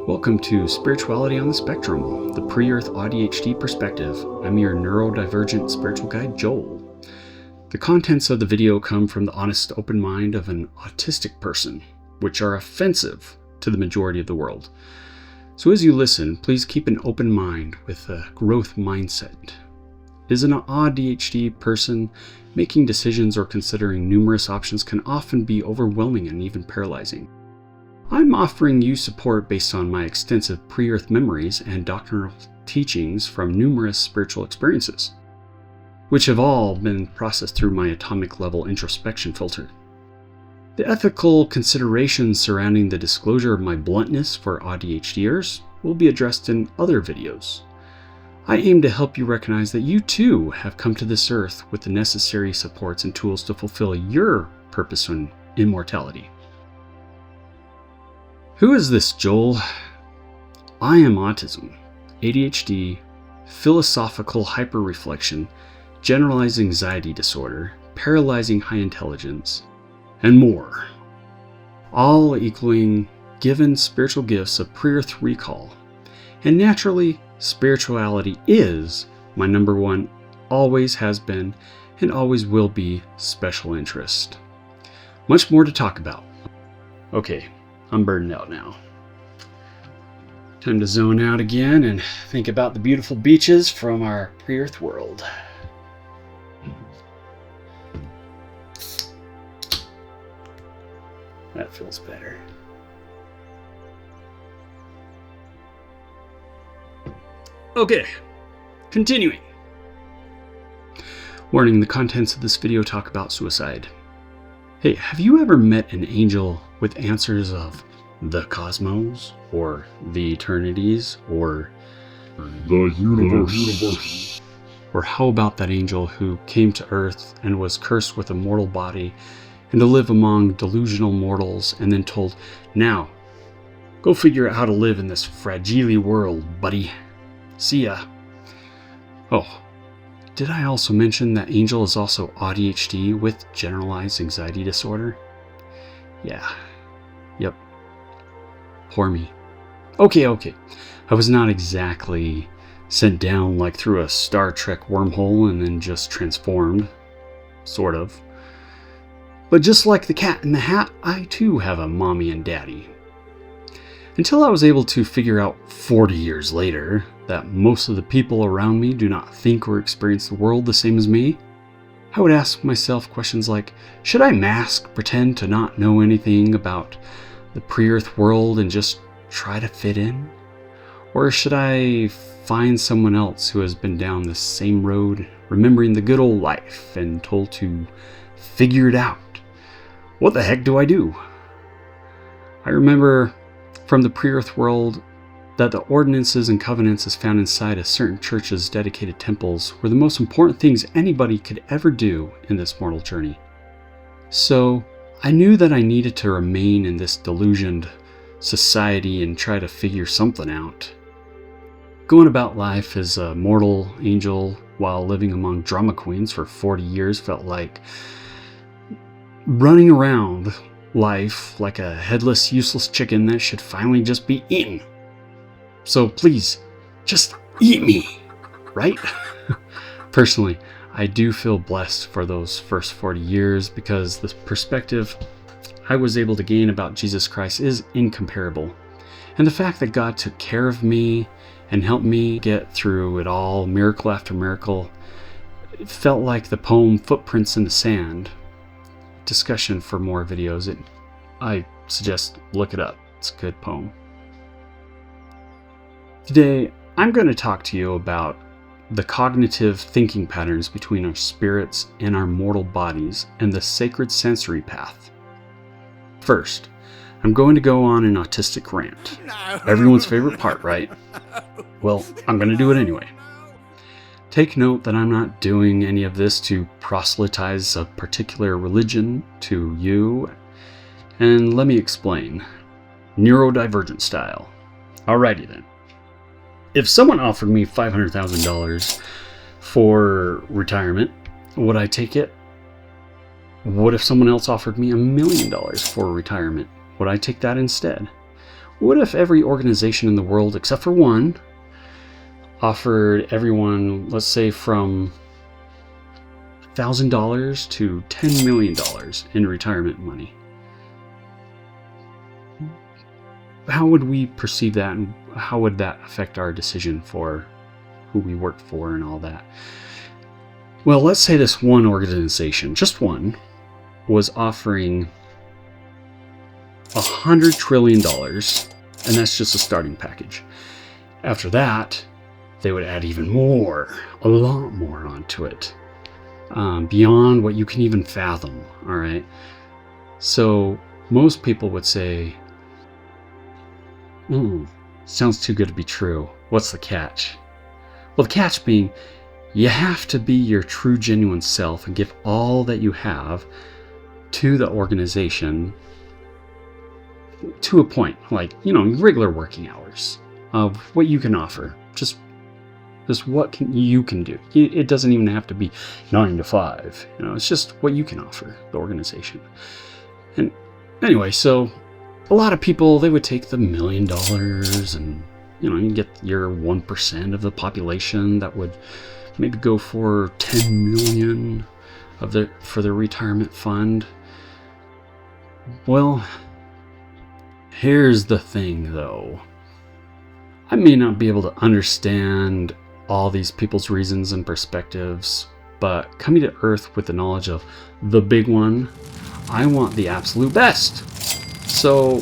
Welcome to Spirituality on the Spectrum, the Pre-earth AuDHD Perspective. I'm your neurodivergent spiritual guide, Joel. The contents of the video come from the honest, open mind of an autistic person, which are offensive to the majority of the world. So as you listen, please keep an open mind with a growth mindset. As an AuDHD person, making decisions or considering numerous options can often be overwhelming and even paralyzing. I'm offering you support based on my extensive pre-earth memories and doctrinal teachings from numerous spiritual experiences, which have all been processed through my atomic level introspection filter. The ethical considerations surrounding the disclosure of my bluntness for ADHDers will be addressed in other videos. I aim to help you recognize that you too have come to this earth with the necessary supports and tools to fulfill your purpose and immortality. Who is this, Joel? I am autism, ADHD, philosophical hyperreflection, generalized anxiety disorder, paralyzing high intelligence, and more, all equaling given spiritual gifts of pre-earth recall. And naturally, spirituality is my number one, always has been, and always will be special interest. Much more to talk about. Okay. I'm burdened out now. Time to zone out again and think about the beautiful beaches from our pre-earth world. That feels better. Okay, continuing. Warning, the contents of this video talk about suicide. Hey, have you ever met an angel with answers of the cosmos, or the eternities, or the universe? Or how about that angel who came to earth and was cursed with a mortal body and to live among delusional mortals and then told, now, go figure out how to live in this fragile world, buddy. See ya. Oh, did I also mention that angel is also ADHD with generalized anxiety disorder? Yeah. Yep. Poor me. Okay. I was not exactly sent down like through a Star Trek wormhole and then just transformed. Sort of. But just like the cat in the hat, I too have a mommy and daddy. Until I was able to figure out 40 years later that most of the people around me do not think or experience the world the same as me, I would ask myself questions like, should I mask, pretend to not know anything about the pre-earth world and just try to fit in? Or should I find someone else who has been down the same road, remembering the good old life and told to figure it out? What the heck do I do? I remember from the pre-earth world that the ordinances and covenants as found inside of certain churches' dedicated temples were the most important things anybody could ever do in this mortal journey. So I knew that I needed to remain in this delusioned society and try to figure something out. Going about life as a mortal angel while living among drama queens for 40 years felt like running around life like a headless, useless chicken that should finally just be eaten. So please, just eat me, right? Personally, I do feel blessed for those first 40 years because the perspective I was able to gain about Jesus Christ is incomparable. And the fact that God took care of me and helped me get through it all, miracle after miracle, it felt like the poem Footprints in the Sand. Discussion for more videos. I suggest look it up. It's a good poem. Today, I'm going to talk to you about the cognitive thinking patterns between our spirits and our mortal bodies and the sacred sensory path. First, I'm going to go on an autistic rant. Everyone's favorite part, right? Well, I'm going to do it anyway. Take note that I'm not doing any of this to proselytize a particular religion to you. And let me explain. Neurodivergent style. Alrighty then. If someone offered me $500,000 for retirement, would I take it? What if someone else offered me $1 million for retirement? Would I take that instead? What if every organization in the world, except for one, offered everyone, let's say, from $1,000 to $10 million in retirement money? How would we perceive that, and how would that affect our decision for who we work for and all that? Well, let's say this one organization, just one, was offering $100 trillion, and that's just a starting package. After that, they would add even more, a lot more onto it, beyond what you can even fathom, all right? So most people would say, sounds too good to be true. What's the catch? Well, the catch being, you have to be your true, genuine self and give all that you have to the organization to a point, like, regular working hours of what you can offer. Just what you can do. It doesn't even have to be 9 to 5. It's just what you can offer the organization. And anyway, so a lot of people, they would take the $1 million and, you get your 1% of the population that would maybe go for 10 million for their retirement fund. Well, here's the thing though. I may not be able to understand all these people's reasons and perspectives, but coming to Earth with the knowledge of the big one, I want the absolute best. So,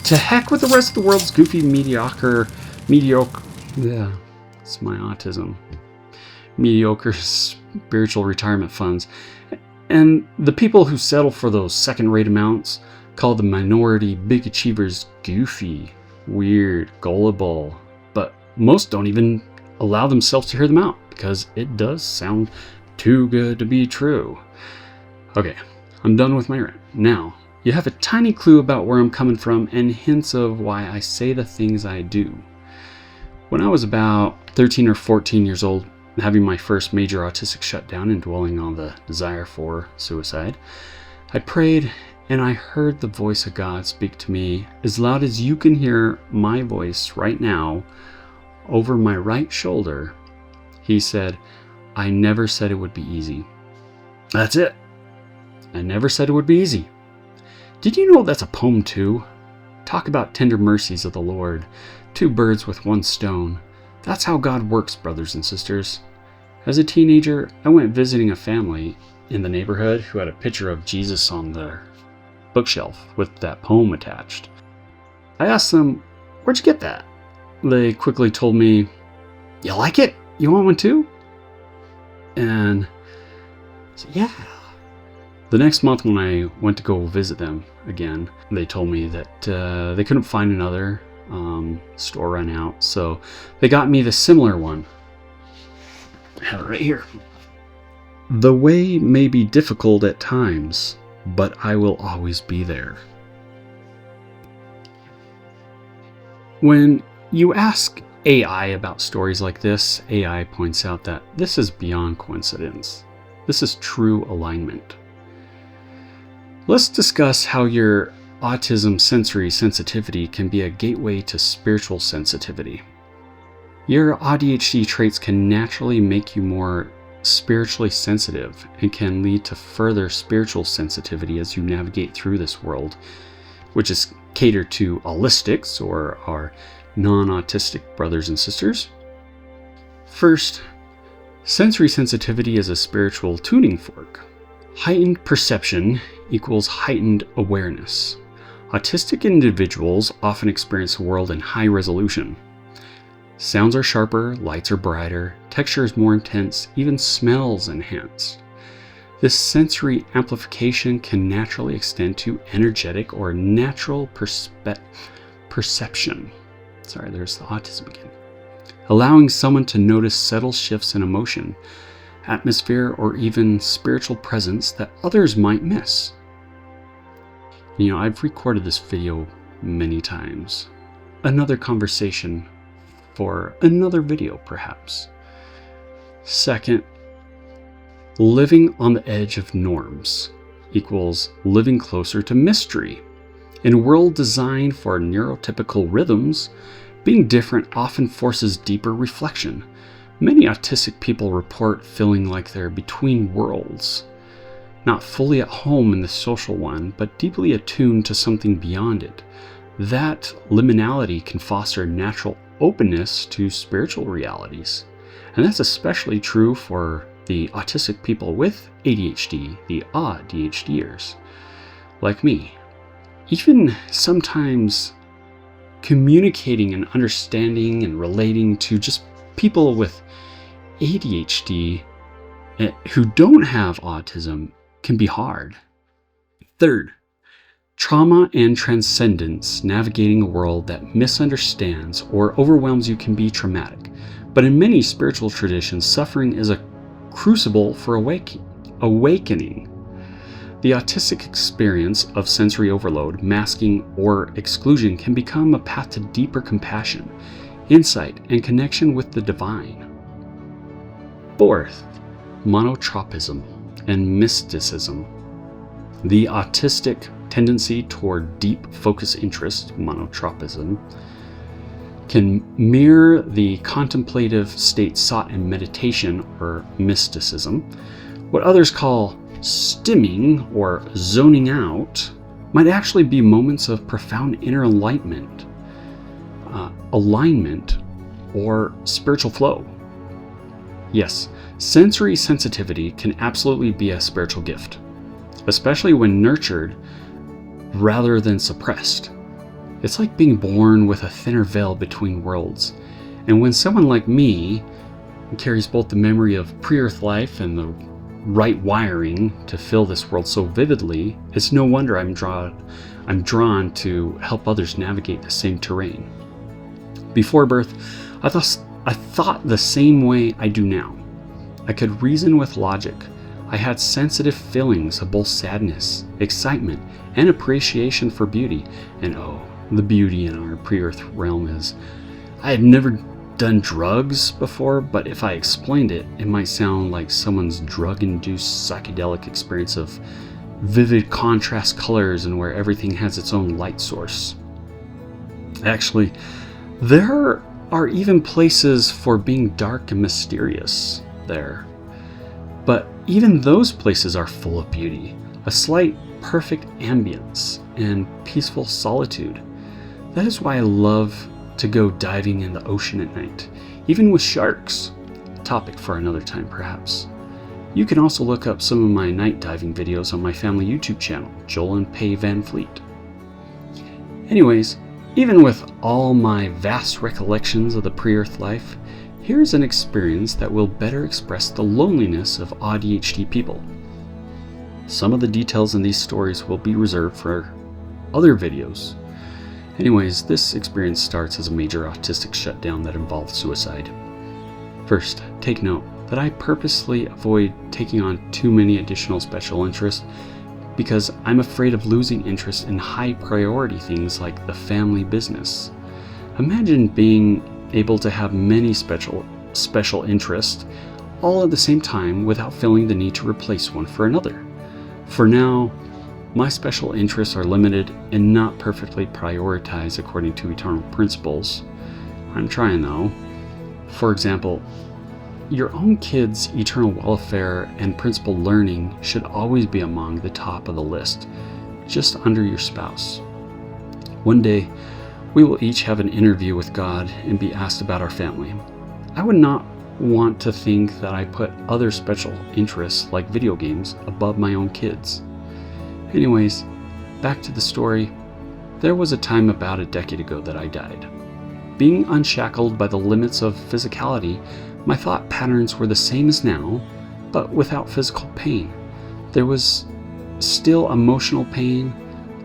to heck with the rest of the world's goofy, mediocre, yeah, it's my autism. Mediocre spiritual retirement funds. And the people who settle for those second-rate amounts, call the minority big achievers goofy, weird, gullible, but most don't even allow themselves to hear them out because it does sound too good to be true. Okay, I'm done with my rant. Now, you have a tiny clue about where I'm coming from and hints of why I say the things I do. When I was about 13 or 14 years old, having my first major autistic shutdown and dwelling on the desire for suicide, I prayed and I heard the voice of God speak to me as loud as you can hear my voice right now over my right shoulder. He said, I never said it would be easy. That's it. I never said it would be easy. Did you know that's a poem too? Talk about tender mercies of the Lord. 2 birds with 1 stone. That's how God works, brothers and sisters. As a teenager, I went visiting a family in the neighborhood who had a picture of Jesus on their bookshelf with that poem attached. I asked them, where'd you get that? They quickly told me, you like it? You want one too? And I said, yeah. The next month when I went to go visit them again, they told me that they couldn't find another. Store ran out, so they got me the similar one. I have it right here. The way may be difficult at times, but I will always be there. When you ask AI about stories like this, AI points out that this is beyond coincidence. This is true alignment. Let's discuss how your autism sensory sensitivity can be a gateway to spiritual sensitivity. Your ADHD traits can naturally make you more spiritually sensitive and can lead to further spiritual sensitivity as you navigate through this world, which is catered to allistics or our non-autistic brothers and sisters. First, sensory sensitivity is a spiritual tuning fork. Heightened perception equals heightened awareness. Autistic individuals often experience the world in high resolution. Sounds are sharper, lights are brighter, texture is more intense, even smells enhanced. This sensory amplification can naturally extend to energetic or natural perception. Sorry, there's the autism again. Allowing someone to notice subtle shifts in emotion, atmosphere, or even spiritual presence that others might miss. I've recorded this video many times. Another conversation for another video, perhaps. Second, living on the edge of norms equals living closer to mystery. In a world designed for neurotypical rhythms, being different often forces deeper reflection. Many autistic people report feeling like they're between worlds, not fully at home in the social one, but deeply attuned to something beyond it. That liminality can foster natural openness to spiritual realities. And that's especially true for the autistic people with ADHD, the ADHDers, like me. Even sometimes communicating and understanding and relating to just people with ADHD who don't have autism can be hard. Third, trauma and transcendence. Navigating a world that misunderstands or overwhelms you can be traumatic. But in many spiritual traditions, suffering is a crucible for awakening. The autistic experience of sensory overload, masking, or exclusion can become a path to deeper compassion, insight, and connection with the divine. Fourth, monotropism and mysticism. The autistic tendency toward deep focus interest, monotropism, can mirror the contemplative state sought in meditation or mysticism. What others call stimming or zoning out might actually be moments of profound inner enlightenment, alignment, or spiritual flow. Yes, sensory sensitivity can absolutely be a spiritual gift, especially when nurtured rather than suppressed. It's like being born with a thinner veil between worlds. And when someone like me carries both the memory of pre-earth life and the right wiring to fill this world so vividly, it's no wonder I'm drawn to help others navigate the same terrain. Before birth, I thought the same way I do now. I could reason with logic. I had sensitive feelings of both sadness, excitement, and appreciation for beauty. And the beauty in our pre-earth realm is, I had never done drugs before, but if I explained it, it might sound like someone's drug-induced psychedelic experience of vivid contrast colors and where everything has its own light source. Actually, there are even places for being dark and mysterious there. But even those places are full of beauty, a slight perfect ambience, and peaceful solitude. That is why I love to go diving in the ocean at night, even with sharks. A topic for another time, perhaps. You can also look up some of my night diving videos on my family YouTube channel, Joel and Pay Van Fleet. Anyways, even with all my vast recollections of the pre-earth life, here's an experience that will better express the loneliness of ADHD people. Some of the details in these stories will be reserved for other videos. Anyways, this experience starts as a major autistic shutdown that involved suicide. First, take note that I purposely avoid taking on too many additional special interests because I'm afraid of losing interest in high priority things like the family business. Imagine being able to have many special interests all at the same time without feeling the need to replace one for another. For now, my special interests are limited and not perfectly prioritized according to eternal principles. I'm trying though. For example, your own kids' eternal welfare and principled learning should always be among the top of the list, just under your spouse. One day, we will each have an interview with God and be asked about our family. I would not want to think that I put other special interests like video games above my own kids. Anyways, back to the story. There was a time about a decade ago that I died. Being unshackled by the limits of physicality, my thought patterns were the same as now, but without physical pain. There was still emotional pain,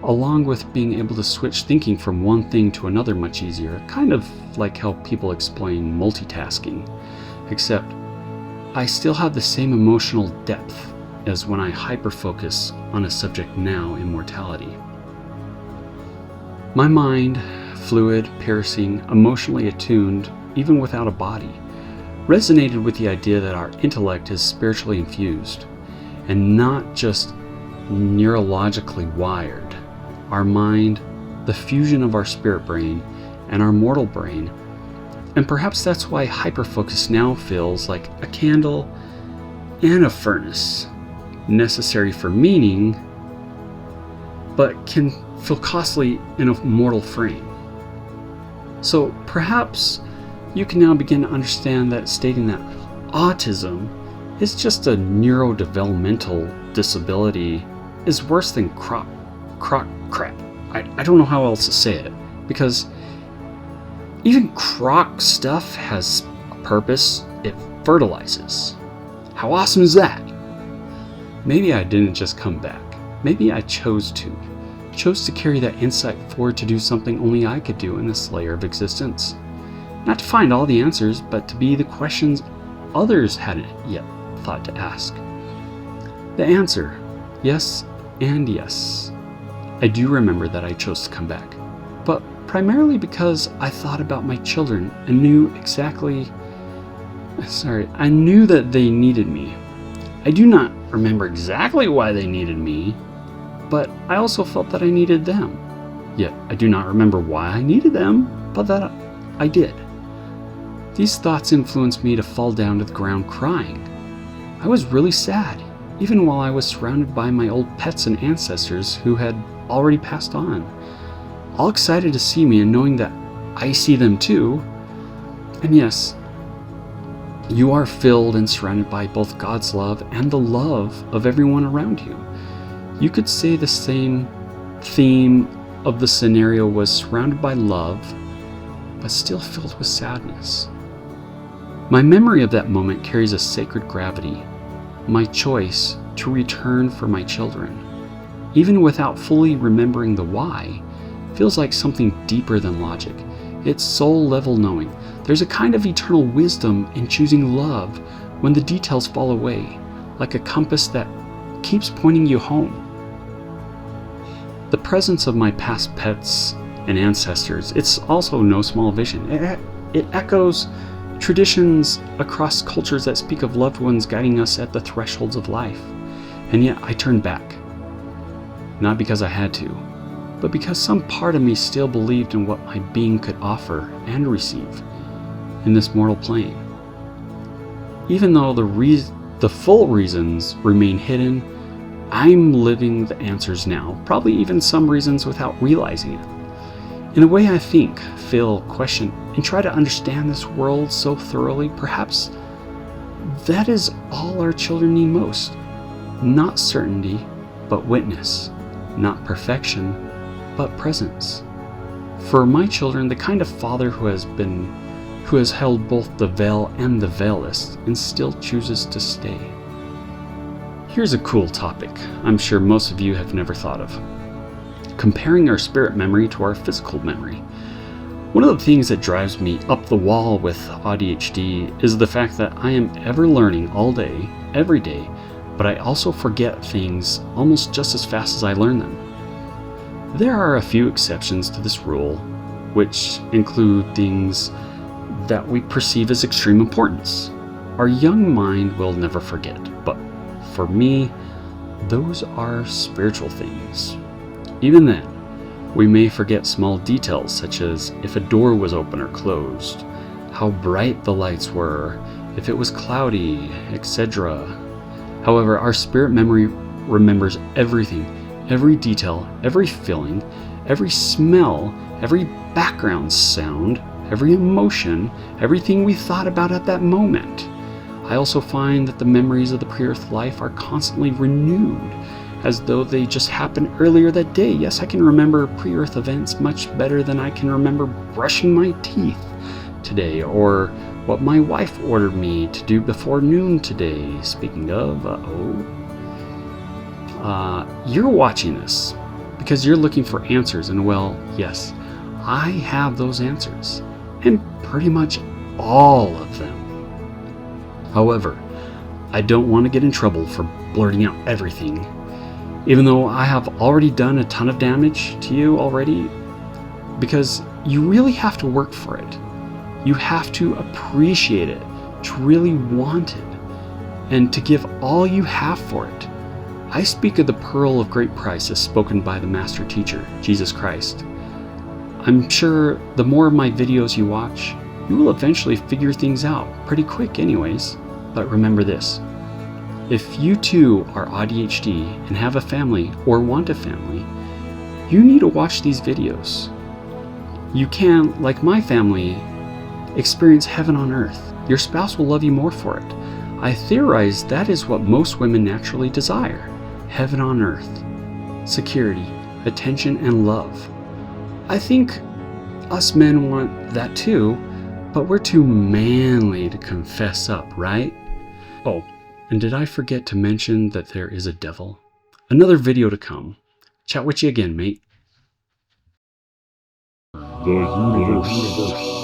along with being able to switch thinking from one thing to another much easier, kind of like how people explain multitasking, except I still have the same emotional depth as when I hyperfocus on a subject now in mortality. My mind, fluid, piercing, emotionally attuned, even without a body, resonated with the idea that our intellect is spiritually infused and not just neurologically wired. our mind, the fusion of our spirit brain, and our mortal brain. And perhaps that's why hyperfocus now feels like a candle and a furnace, necessary for meaning, but can feel costly in a mortal frame. So perhaps you can now begin to understand that stating that autism is just a neurodevelopmental disability is worse than crap. I don't know how else to say it, because even crock stuff has a purpose. It fertilizes. How awesome is that? Maybe I didn't just come back. Maybe I chose to carry that insight forward to do something only I could do in this layer of existence. Not to find all the answers, but to be the questions others hadn't yet thought to ask. The answer, yes and yes. I do remember that I chose to come back, but primarily because I thought about my children and knew that they needed me. I do not remember exactly why they needed me, but I also felt that I needed them. Yet I do not remember why I needed them, but that I did. These thoughts influenced me to fall down to the ground crying. I was really sad, even while I was surrounded by my old pets and ancestors who had already passed on, all excited to see me and knowing that I see them too. And yes, you are filled and surrounded by both God's love and the love of everyone around you. You could say the same theme of the scenario was surrounded by love, but still filled with sadness. My memory of that moment carries a sacred gravity, my choice to return for my children. Even without fully remembering the why, feels like something deeper than logic. It's soul-level knowing. There's a kind of eternal wisdom in choosing love when the details fall away, like a compass that keeps pointing you home. The presence of my past pets and ancestors, it's also no small vision. It echoes traditions across cultures that speak of loved ones guiding us at the thresholds of life. And yet I turned back. Not because I had to, but because some part of me still believed in what my being could offer and receive in this mortal plane. Even though the full reasons remain hidden, I'm living the answers now, probably even some reasons without realizing it. In a way I think, feel, question, and try to understand this world so thoroughly, perhaps that is all our children need most. Not certainty, but witness. Not perfection, but presence. For my children, the kind of father who has held both the veil and the veilless and still chooses to stay. Here's a cool topic I'm sure most of you have never thought of. Comparing our spirit memory to our physical memory. One of the things that drives me up the wall with ADHD is the fact that I am ever learning all day, every day, but I also forget things almost just as fast as I learn them. There are a few exceptions to this rule, which include things that we perceive as extreme importance. Our young mind will never forget, but for me, those are spiritual things. Even then, we may forget small details such as if a door was open or closed, how bright the lights were, if it was cloudy, etc. However, our spirit memory remembers everything, every detail, every feeling, every smell, every background sound, every emotion, everything we thought about at that moment. I also find that the memories of the pre-earth life are constantly renewed, as though they just happened earlier that day. Yes, I can remember pre-earth events much better than I can remember brushing my teeth today, or what my wife ordered me to do before noon today. Speaking of, you're watching this because you're looking for answers, and well, yes, I have those answers, and pretty much all of them. However, I don't want to get in trouble for blurting out everything, even though I have already done a ton of damage to you already, because you really have to work for it. You have to appreciate it, to really want it, and to give all you have for it. I speak of the pearl of great price as spoken by the master teacher, Jesus Christ. I'm sure the more of my videos you watch, you will eventually figure things out pretty quick anyways. But remember this, if you too are ADHD and have a family or want a family, you need to watch these videos. You can, like my family, experience heaven on earth. Your spouse will love you more for it. I theorize that is what most women naturally desire. Heaven on earth. Security, attention, and love. I think us men want that too, but we're too manly to confess up, right? Oh, and did I forget to mention that there is a devil? Another video to come. Chat with you again, mate. The universe.